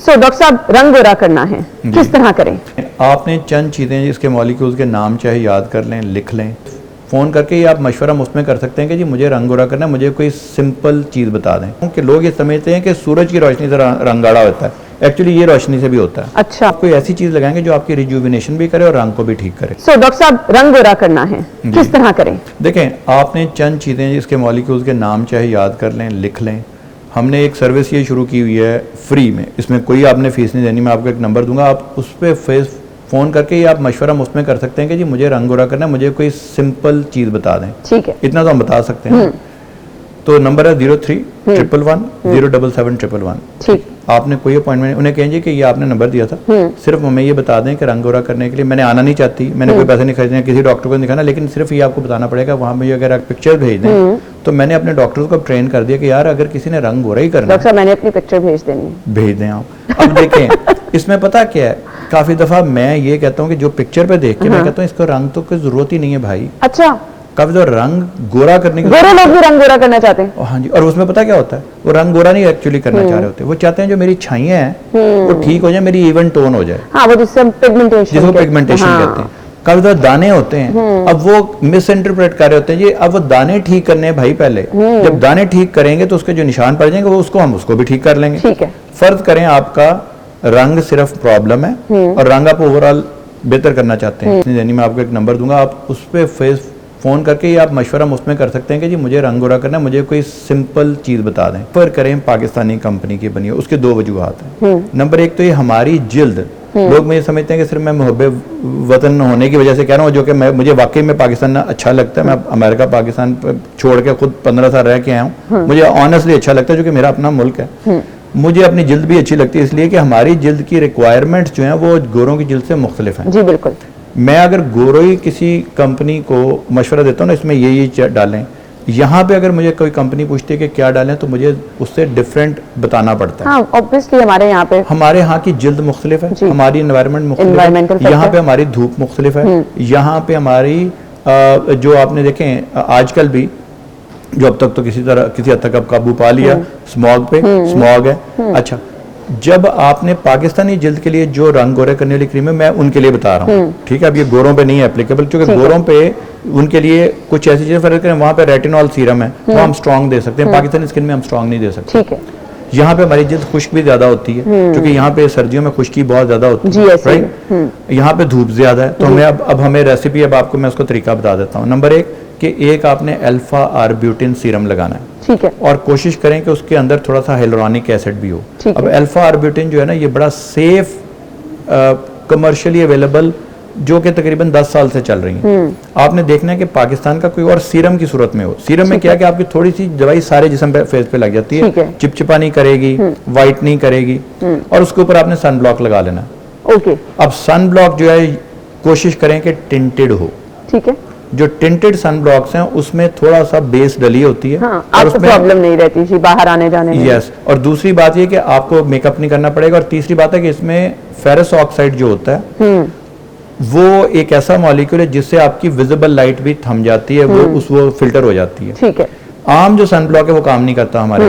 So doctor साहब, रंग गोरा करना है, किस तरह करें? आपने चंद चीज़ें जिसके मॉलिक्यूल्स के नाम चाहे याद कर लें, लिख लें, फ़ोन करके ही आप मशवरा मुफ्त में कर सकते हैं कि जी मुझे रंग गोरा करना है, मुझे कोई सिंपल चीज़ बता दें। क्योंकि लोग ये समझते हैं कि सूरज की रोशनी से रंग गाढ़ा होता है, एक्चुअली ये रोशनी से भी होता है। अच्छा, आप कोई ऐसी चीज़ लगाएंगे जो आपकी रिजुविनेशन भी करे और रंग को भी ठीक करे। सो डॉक्टर साहब, रंग गोरा करना है, किस तरह करें? देखें, आपने चंद चीज़ें जिसके मॉलिक्यूल्स के नाम चाहे याद कर लें, लिख लें। हमने एक सर्विस ये शुरू की हुई है फ्री में, इसमें कोई आपने फीस नहीं देनी। मैं आपको एक नंबर दूंगा, आप उस पर फ़ोन करके ही आप मशवरा मुफ्त में कर सकते हैं कि जी मुझे रंग गोरा करना है, मुझे कोई सिंपल चीज़ बता दें। ठीक है, इतना तो हम बता सकते हैं। तो नंबर है 03-111-077-111। ठीक। आपने कोई अपॉइंटमेंट, उन्हें कहेंगे कि ये आपने नंबर दिया था, सिर्फ हमें ये बता दें कि रंग गोरा करने के लिए मैंने आना नहीं चाहती, मैंने कोई पैसे नहीं खरीदने, किसी डॉक्टर को दिखाना, लेकिन सिर्फ ये आपको बताना पड़ेगा। वहाँ मुझे अगर आप पिक्चर भेज दें तो मैंने अपने डॉक्टर्स को ट्रेन कर दिया कि यार अगर किसी ने रंग गोरा ही करना, डॉक्टर साहब मैंने अपनी पिक्चर भेज देनी है, भेज दें आप। अब देखें, इसमें पता क्या है, काफी दफा मैं ये कहता हूँ कि जो पिक्चर पे देख के मैं कहता हूँ इसको रंग तो कोई जरूरत ही नहीं है भाई। अच्छा, काफी तो रंग गोरा करने के गोरे लोग भी रंग गोरा करना चाहते हैं। हाँ जी, और उसमें पता क्या होता है, वो रंग गोरा नहीं एक्चुअली करना चाह रहे होते, वो चाहते हैं जो मेरी छाइयां हैं वो ठीक हो जाए, मेरी इवन टोन हो जाए। हाँ, वो जिसको पिगमेंटेशन कहते हैं। काफी तो दाने होते हैं, अब वो मिस इंटरप्रेट कर रहे होते हैं जी, अब वो दाने ठीक करने हैं भाई पहले। जब दाने ठीक करेंगे तो उसके जो निशान पड़ जाएंगे वो उसको भी ठीक कर लेंगे। ठीक है। फर्ज करें आपका रंग सिर्फ प्रॉब्लम है और रंग आप ओवरऑल बेहतर करना चाहते हैं, यानी मैं आपको एक नंबर दूंगा, आप उस पर फ़ोन करके ही आप मशवरा मुफ्त में कर सकते हैं कि जी मुझे रंग गोरा करना है, मुझे कोई सिंपल चीज़ बता दें। पर करें पाकिस्तानी कंपनी की बनी है, उसके दो वजूहात हैं। नंबर एक तो ये हमारी जिल्द, लोग मुझे समझते हैं कि सिर्फ मैं मुहब्बे वतन होने की वजह से कह रहा हूँ, जो कि मुझे वाकई में पाकिस्तान अच्छा लगता है। मैं अमेरिका पाकिस्तान छोड़ के खुद 15 साल रह के आया हूँ, मुझे ऑनेस्टली अच्छा लगता है, जो कि मेरा अपना मुल्क है। मुझे अपनी जिल्द भी अच्छी लगती है, इसलिए कि हमारी जिल्द की रिक्वायरमेंट्स जो हैं वो गोरों की जिल्द से मुख्तलिफ हैं। जी बिल्कुल। मैं अगर गोरोई किसी कंपनी को मशवरा देता हूँ ना, इसमें ये डालें, यहाँ पे अगर मुझे कोई कंपनी पूछती है कि क्या डालें तो मुझे उससे डिफरेंट बताना पड़ता है। हाँ, ऑब्वियसली हमारे यहाँ की जिल्द मुख्तलिफ है, हमारी इन्वायरमेंट मुख्तलिफ है, यहाँ पे हमारी धूप मुख्तलिफ है, यहाँ पे हमारी जो आपने देखें आजकल भी जो अब तक तो किसी हद तक अब काबू पा लिया स्मॉग पे, स्मॉग है। अच्छा, जब आपने पाकिस्तानी जिल्द के लिए जो रंग गोरे करने वाली क्रीम है, मैं उनके लिए बता रहा हूँ, ठीक है। अब ये गोरों पे नहीं है एप्लीकेबल, क्योंकि गोरों पे उनके लिए कुछ ऐसी चीजें फर्क करें, वहाँ पे रेटिनॉल सीरम है तो हम स्ट्रॉन्ग दे सकते हैं, पाकिस्तानी स्किन में हम स्ट्रॉन्ग नहीं दे सकते। ठीक है। यहाँ पे हमारी जिल्द खुश्क भी ज्यादा होती है, क्योंकि यहाँ पे सर्दियों में खुश्की बहुत ज्यादा होती है, राइट। यहाँ पे धूप ज्यादा है, तो हमें अब हमें रेसिपी, अब आपको मैं उसको तरीका बता देता हूँ। नंबर एक कि एक आपने अल्फा आर्ब्यूटिन सीरम लगाना है, ठीक है, और कोशिश करें कि उसके अंदर थोड़ा सा हाइलुरोनिक एसिड भी हो। अब अल्फा आर्ब्यूटिन जो है ना, ये बड़ा सेफ कमर्शियली अवेलेबल, जो कि तकरीबन 10 साल से चल रही है। आपने देखना है कि पाकिस्तान का कोई और सीरम की सूरत में हो। सीरम में क्या कि आपकी थोड़ी सी दवाई सारे जिस्म पे, फेस पे लग जाती है, चिपचिपा नहीं करेगी, वाइट नहीं करेगी, और उसके ऊपर आपने सन ब्लॉक लगा लेना। ओके। अब सन ब्लॉक जो है कोशिश करें कि टिंटेड हो, ठीक है। जो टिंटेड सन ब्लॉक्स हैं उसमें थोड़ा सा बेस डली होती है, हाँ, और उसमें प्रॉब्लम नहीं रहती थी बाहर आने जाने में। यस, और दूसरी बात ये कि आपको मेकअप नहीं करना पड़ेगा, और तीसरी बात है कि इसमें फेरस ऑक्साइड जो होता है वो एक ऐसा मॉलिक्यूल है जिससे आपकी विजिबल लाइट भी थम जाती है, वो फिल्टर हो जाती है, ठीक है। आम जो सन ब्लॉक है वो काम नहीं करता हमारे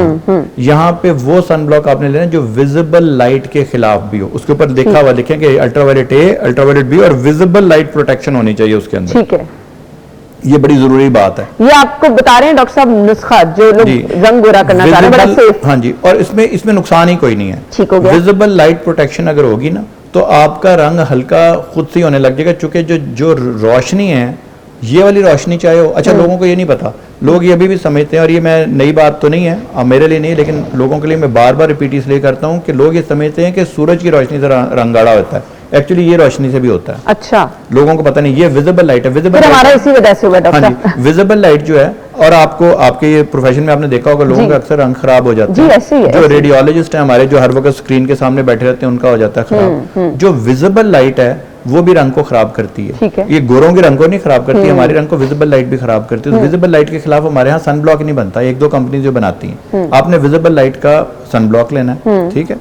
यहाँ पे वो सन ब्लॉक आपने लेना जो विजिबल लाइट के खिलाफ भी हो, उसके ऊपर देखा हुआ लिखें कि अल्ट्रावायलेट ए, अल्ट्रावायलेट बी, और विजिबल लाइट प्रोटेक्शन होनी चाहिए उसके अंदर, ठीक है। ये बड़ी जरूरी बात है। ये आपको बता रहे हैं डॉक्टर साहब नुस्खा, जो लोग रंग गोरा करना चाह रहे हैं, बड़ा सेफ। हाँ जी, और इसमें नुकसान ही कोई नहीं है, ठीक हो गया। विजिबल लाइट प्रोटेक्शन अगर होगी ना तो आपका रंग हल्का खुद से होने लग जाएगा, चूंकि जो रोशनी है ये वाली रोशनी चाहे हो। अच्छा, लोगों को ये नहीं पता, लोग ये अभी भी समझते हैं, और ये मैं नई बात तो नहीं है, मेरे लिए नहीं, लेकिन लोगों के लिए मैं बार बार रिपीट इसलिए करता हूँ कि लोग ये समझते हैं कि सूरज की रोशनी से रंग गाढ़ा होता है, एक्चुअली ये रोशनी से भी होता है। अच्छा, लोगों को पता नहीं, ये विजिबल लाइट है। विजिबल हमारा इसी वजह से हुआ डॉक्टर। हाँ जी, विजिबल लाइट जो है, और आपके ये प्रोफेशन में आपने देखा होगा लोगों का अक्सर रंग खराब हो जाता है। जो रेडियोलॉजिस्ट है हमारे, जो हर वक्त स्क्रीन के सामने बैठे रहते हैं, उनका हो जाता है खराब। जो विजिबल लाइट है वो भी रंग को खराब करती है, ये गोरों के रंग को नहीं खराब करती, हमारे रंग को विजिबल लाइट भी खराब करती है। तो विजिबल लाइट के खिलाफ हमारे यहाँ सन ब्लॉक नहीं बनता, एक दो कंपनी जो बनाती हैं। आपने विजिबल लाइट का सन ब्लॉक लेना है, ठीक है।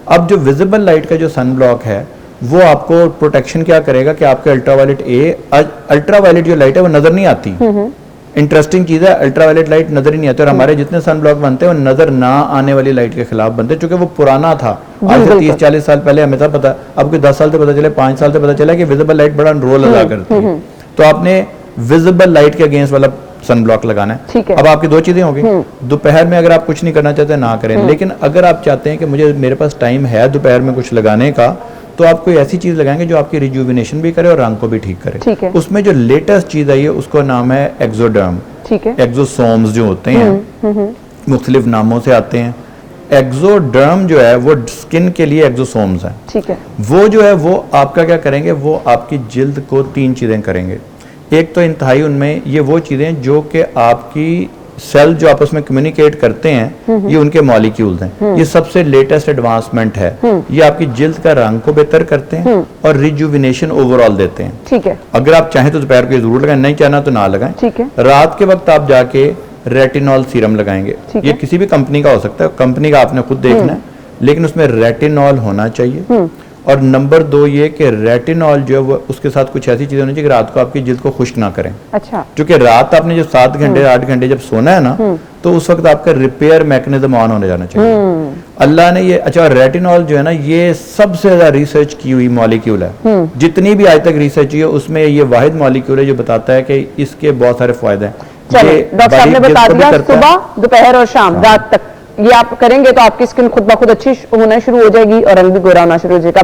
अब जो विजिबल लाइट का जो सन ब्लॉक है वो आपको प्रोटेक्शन क्या करेगा कि आपके अल्ट्रावायलेट ए, अल्ट्रावायलेट जो लाइट है वो नजर नहीं आती, इंटरेस्टिंग चीज है, अल्ट्रावायलेट लाइट नजर ही नहीं आती, और हमारे जितने सन ब्लॉक बनते हैं वो नजर ना आने वाली लाइट के खिलाफ बनते हैं, क्योंकि वो पुराना था। आज से 30-40 साल पहले हमें था पता, अब कोई 10 साल से पता चले, 5 साल से पता चला कि विजिबल लाइट बड़ा रोल अदा करती है। तो आपने विजिबल लाइट के अगेंस्ट वाला सन ब्लॉक लगाना है। अब आपकी दो चीजें होगी, दोपहर में अगर आप कुछ नहीं करना चाहते ना करें, लेकिन अगर आप चाहते हैं कि मुझे मेरे पास टाइम है दोपहर में कुछ लगाने का, तो आप कोई ऐसी चीज लगाएंगे जो आपकी रिजुविनेशन भी करे और रंग को भी ठीक करे। उसमें जो लेटेस्ट चीज आई है उसको नाम है एक्सोडर्म, एक्सोसोम्स जो होते हैं, मुख्तलिफ नामों से आते हैं। एक्सोडर्म जो है वो स्किन के लिए एक्सोसोम्स है, ठीक है। वो जो है वो आपका क्या करेंगे, वो आपकी जिल्द को 3 चीजें करेंगे। एक तो इंतहाई उनमें ये वो चीजें जो कि आपकी सेल जो आपस में कम्युनिकेट करते हैं, ये उनके मॉलिक्यूल्स हैं, ये सबसे लेटेस्ट एडवांसमेंट है। ये आपकी जिल्द का रंग को बेहतर करते हैं और रिजुविनेशन ओवरऑल देते हैं, ठीक है। अगर आप चाहें तो दोपहर को जरूर लगाएं, नहीं चाहना तो ना लगाएं, ठीक है। रात के वक्त आप जाके रेटिनॉल सीरम लगाएंगे, ये किसी भी कंपनी का हो सकता है, कंपनी का आपने खुद देखना है, लेकिन उसमें रेटिनॉल होना चाहिए। और नंबर 2 ये कि रेटिनॉल जो है वो उसके साथ कुछ ऐसी चीजें होनी चाहिए कि रात को आपकी जिल्द को खुश्क ना करें। अच्छा। क्योंकि रात आपने जब 7 घंटे 8 घंटे जब सोना है ना, तो उस वक्त आपका रिपेयर मैकेनिज्म ऑन होने जाना चाहिए। अल्लाह ने ये, अच्छा, रेटिनॉल जो है ना ये सबसे ज्यादा रिसर्च की हुई मॉलिक्यूल है, जितनी भी आज तक रिसर्च हुई है उसमें ये वाहिद मॉलिक्यूल है जो बताता है कि इसके बहुत सारे फायदे हैं। डॉक्टर साहब ने बता दिया सुबह, दोपहर और शाम, रात तक ये आप करेंगे तो आपकी स्किन खुद ब खुद अच्छी होना शुरू हो जाएगी और रंग भी गोरा होना शुरू हो जाएगा।